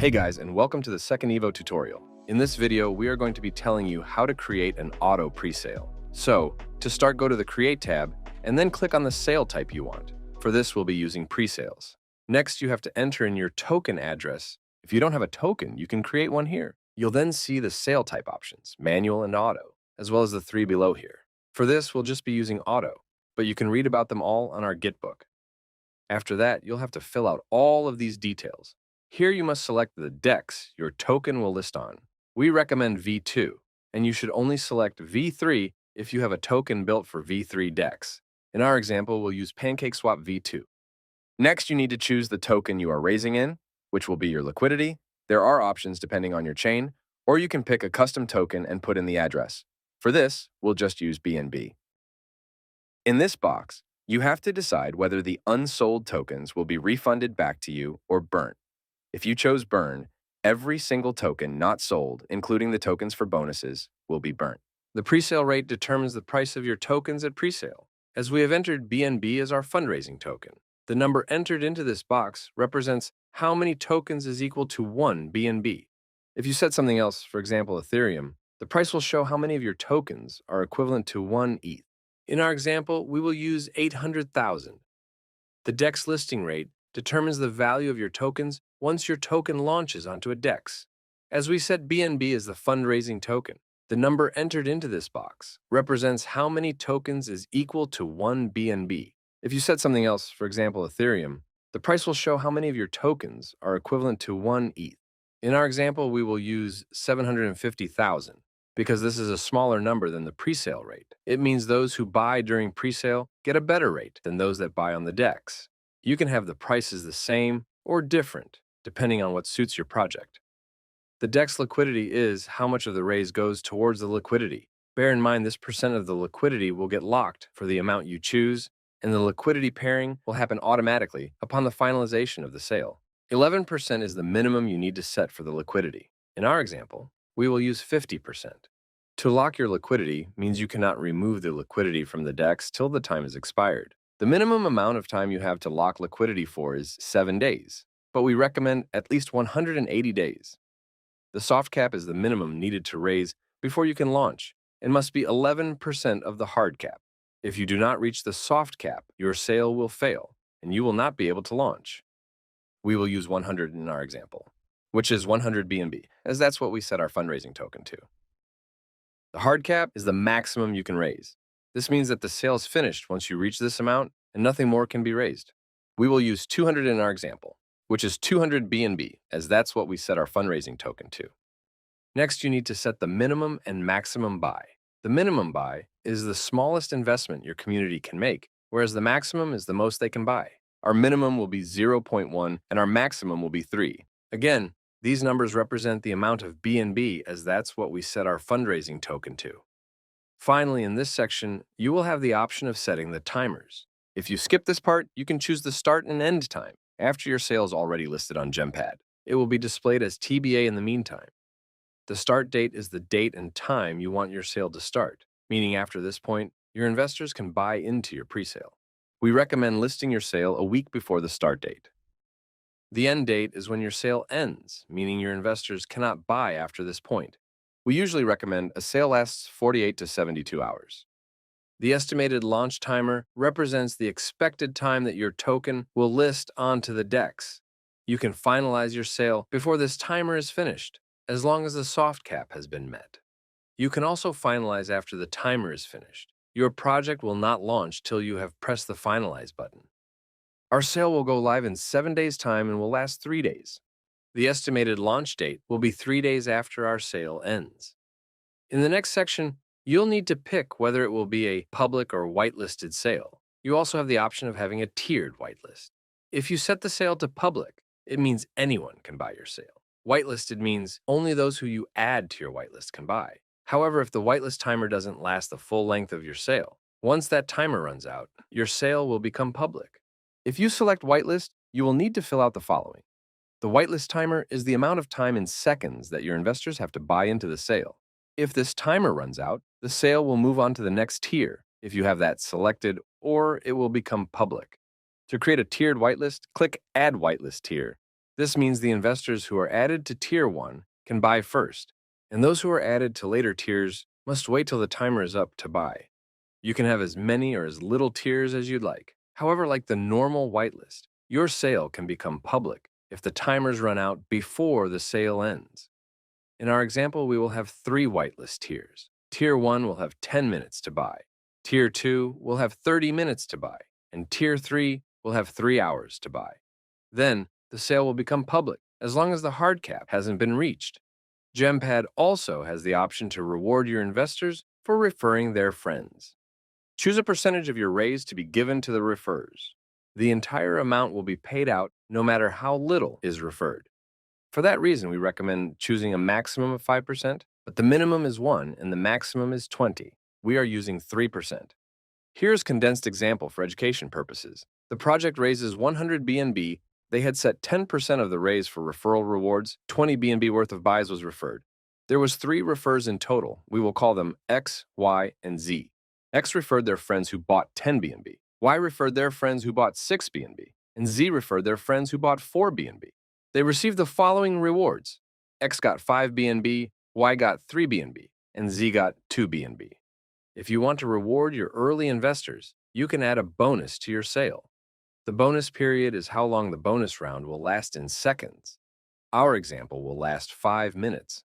Hey guys, and welcome to the second Evo tutorial. In this video, we are going to be telling you how to create an auto presale. So, to start, go to the Create tab, and then click on the sale type you want. For this, we'll be using presales. Next, you have to enter in your token address. If you don't have a token, you can create one here. You'll then see the sale type options, manual and auto, as well as the three below here. For this, we'll just be using auto, but you can read about them all on our Gitbook. After that, you'll have to fill out all of these details. Here you must select the DEX your token will list on. We recommend V2, and you should only select V3 if you have a token built for V3 DEX. In our example, we'll use PancakeSwap V2. Next, you need to choose the token you are raising in, which will be your liquidity. There are options depending on your chain, or you can pick a custom token and put in the address. For this, we'll just use BNB. In this box, you have to decide whether the unsold tokens will be refunded back to you or burnt. If you chose burn, every single token not sold, including the tokens for bonuses, will be burnt. The presale rate determines the price of your tokens at presale. As we have entered BNB as our fundraising token, the number entered into this box represents how many tokens is equal to 1 BNB. If you set something else, for example Ethereum, the price will show how many of your tokens are equivalent to 1 ETH. In our example, we will use 800,000. The DEX listing rate determines the value of your tokens once your token launches onto a DEX. As we set BNB as the fundraising token, the number entered into this box represents how many tokens is equal to 1 BNB. If you set something else, for example Ethereum, the price will show how many of your tokens are equivalent to 1 ETH. In our example, we will use 750,000. Because this is a smaller number than the presale rate. It means those who buy during presale get a better rate than those that buy on the DEX. You can have the prices the same or different, depending on what suits your project. The DEX liquidity is how much of the raise goes towards the liquidity. Bear in mind this percent of the liquidity will get locked for the amount you choose, and the liquidity pairing will happen automatically upon the finalization of the sale. 11% is the minimum you need to set for the liquidity. In our example, we will use 50%. To lock your liquidity means you cannot remove the liquidity from the DEX till the time is expired. The minimum amount of time you have to lock liquidity for is 7 days, but we recommend at least 180 days. The soft cap is the minimum needed to raise before you can launch and must be 11% of the hard cap. If you do not reach the soft cap, your sale will fail and you will not be able to launch. We will use 100 in our example, which is 100 BNB, as that's what we set our fundraising token to. The hard cap is the maximum you can raise. This means that the sale is finished once you reach this amount and nothing more can be raised. We will use 200 in our example, which is 200 BNB, as that's what we set our fundraising token to. Next, you need to set the minimum and maximum buy. The minimum buy is the smallest investment your community can make, whereas the maximum is the most they can buy. Our minimum will be 0.1 and our maximum will be 3. Again, these numbers represent the amount of BNB, as that's what we set our fundraising token to. Finally, in this section, you will have the option of setting the timers. If you skip this part, you can choose the start and end time after your sale is already listed on GemPad. It will be displayed as TBA in the meantime. The start date is the date and time you want your sale to start, meaning after this point, your investors can buy into your presale. We recommend listing your sale a week before the start date. The end date is when your sale ends, meaning your investors cannot buy after this point. We usually recommend a sale lasts 48 to 72 hours. The estimated launch timer represents the expected time that your token will list onto the DEX. You can finalize your sale before this timer is finished, as long as the soft cap has been met. You can also finalize after the timer is finished. Your project will not launch till you have pressed the finalize button. Our sale will go live in 7 days' time and will last 3 days. The estimated launch date will be 3 days after our sale ends. In the next section, you'll need to pick whether it will be a public or whitelisted sale. You also have the option of having a tiered whitelist. If you set the sale to public, it means anyone can buy your sale. Whitelisted means only those who you add to your whitelist can buy. However, if the whitelist timer doesn't last the full length of your sale, once that timer runs out, your sale will become public. If you select whitelist, you will need to fill out the following. The whitelist timer is the amount of time in seconds that your investors have to buy into the sale. If this timer runs out, the sale will move on to the next tier if you have that selected, or it will become public. To create a tiered whitelist, click Add Whitelist Tier This means the investors who are added to Tier 1 can buy first, and those who are added to later tiers must wait till the timer is up to buy. You can have as many or as little tiers as you'd like. However, like the normal whitelist, your sale can become public if the timers run out before the sale ends. In our example, we will have 3 whitelist tiers. Tier 1 will have 10 minutes to buy. Tier 2 will have 30 minutes to buy. And Tier 3 will have 3 hours to buy. Then, the sale will become public as long as the hard cap hasn't been reached. GemPad also has the option to reward your investors for referring their friends. Choose a percentage of your raise to be given to the referrers. The entire amount will be paid out no matter how little is referred. For that reason, we recommend choosing a maximum of 5%, but the minimum is 1 and the maximum is 20. We are using 3%. Here's a condensed example for education purposes. The project raises 100 BNB. They had set 10% of the raise for referral rewards. 20 BNB worth of buys was referred. There was 3 refers in total. We will call them X, Y, and Z. X referred their friends who bought 10 BNB. Y referred their friends who bought 6 BNB. And Z referred their friends who bought 4 BNB. They received the following rewards. X got 5 BNB, Y got 3 BNB, and Z got 2 BNB. If you want to reward your early investors, you can add a bonus to your sale. The bonus period is how long the bonus round will last in seconds. Our example will last 5 minutes.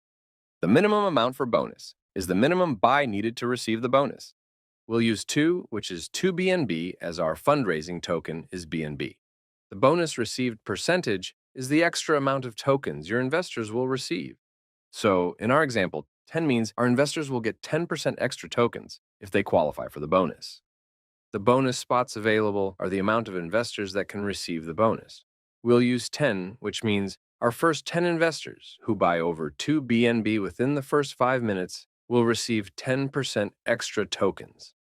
The minimum amount for bonus is the minimum buy needed to receive the bonus. We'll use 2, which is 2 BNB, as our fundraising token is BNB. The bonus received percentage is the extra amount of tokens your investors will receive. So, in our example, 10 means our investors will get 10% extra tokens if they qualify for the bonus. The bonus spots available are the amount of investors that can receive the bonus. We'll use 10, which means our first 10 investors who buy over 2 BNB within the first 5 minutes will receive 10% extra tokens.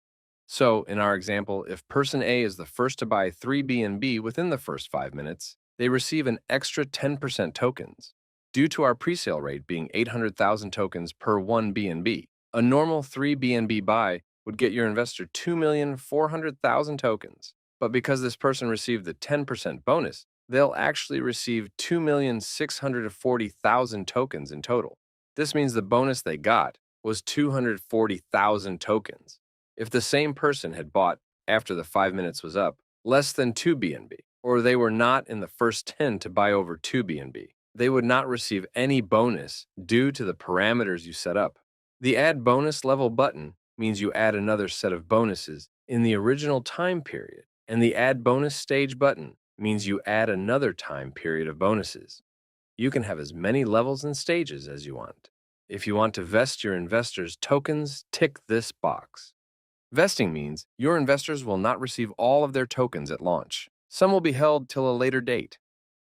So, in our example, if person A is the first to buy 3 BNB within the first 5 minutes, they receive an extra 10% tokens. Due to our presale rate being 800,000 tokens per 1 BNB, a normal 3 BNB buy would get your investor 2,400,000 tokens. But because this person received the 10% bonus, they'll actually receive 2,640,000 tokens in total. This means the bonus they got was 240,000 tokens. If the same person had bought, after the 5 minutes was up, less than 2 BNB, or they were not in the first 10 to buy over 2 BNB, they would not receive any bonus due to the parameters you set up. The Add Bonus Level button means you add another set of bonuses in the original time period, and the Add Bonus Stage button means you add another time period of bonuses. You can have as many levels and stages as you want. If you want to vest your investors' tokens, tick this box. Vesting means your investors will not receive all of their tokens at launch. Some will be held till a later date.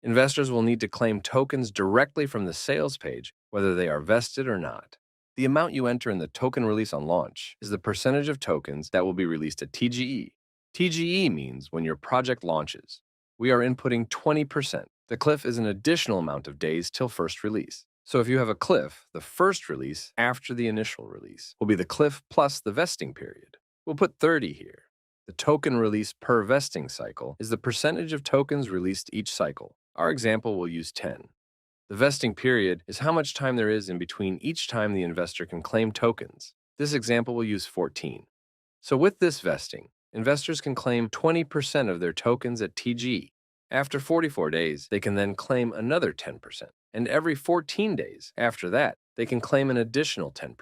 Investors will need to claim tokens directly from the sales page, whether they are vested or not. The amount you enter in the token release on launch is the percentage of tokens that will be released at TGE. TGE means when your project launches. We are inputting 20%. The cliff is an additional amount of days till first release. So if you have a cliff, the first release after the initial release will be the cliff plus the vesting period. We'll put 30 here. The token release per vesting cycle is the percentage of tokens released each cycle. Our example will use 10. The vesting period is how much time there is in between each time the investor can claim tokens. This example will use 14. So with this vesting, investors can claim 20% of their tokens at TGE. After 44 days, they can then claim another 10%. And every 14 days after that, they can claim an additional 10%,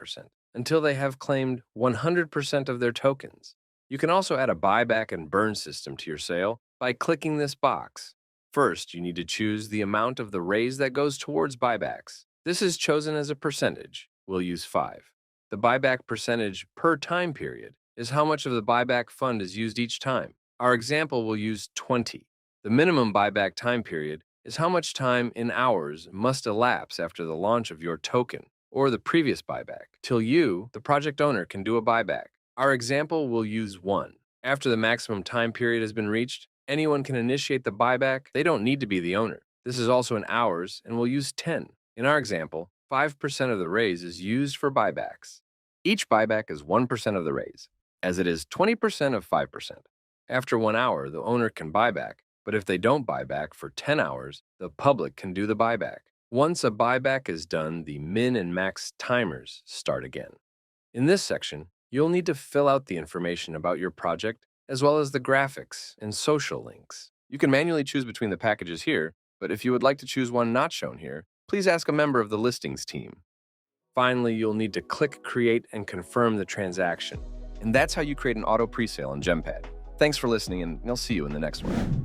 until they have claimed 100% of their tokens. You can also add a buyback and burn system to your sale by clicking this box. First, you need to choose the amount of the raise that goes towards buybacks. This is chosen as a percentage. We'll use 5. The buyback percentage per time period is how much of the buyback fund is used each time. Our example will use 20. The minimum buyback time period is how much time in hours must elapse after the launch of your token or the previous buyback till you, the project owner, can do a buyback. Our example will use 1. After the maximum time period has been reached, anyone can initiate the buyback. They don't need to be the owner. This is also in hours, and we'll use 10. In our example, 5% of the raise is used for buybacks. Each buyback is 1% of the raise, as it is 20% of 5%. After 1 hour, the owner can buy back But if they don't buy back for 10 hours, the public can do the buyback. Once a buyback is done, the min and max timers start again. In this section, you'll need to fill out the information about your project as well as the graphics and social links. You can manually choose between the packages here, but if you would like to choose one not shown here, please ask a member of the listings team. Finally, you'll need to click Create and confirm the transaction. And that's how you create an auto presale on GemPad. Thanks for listening, and I'll see you in the next one.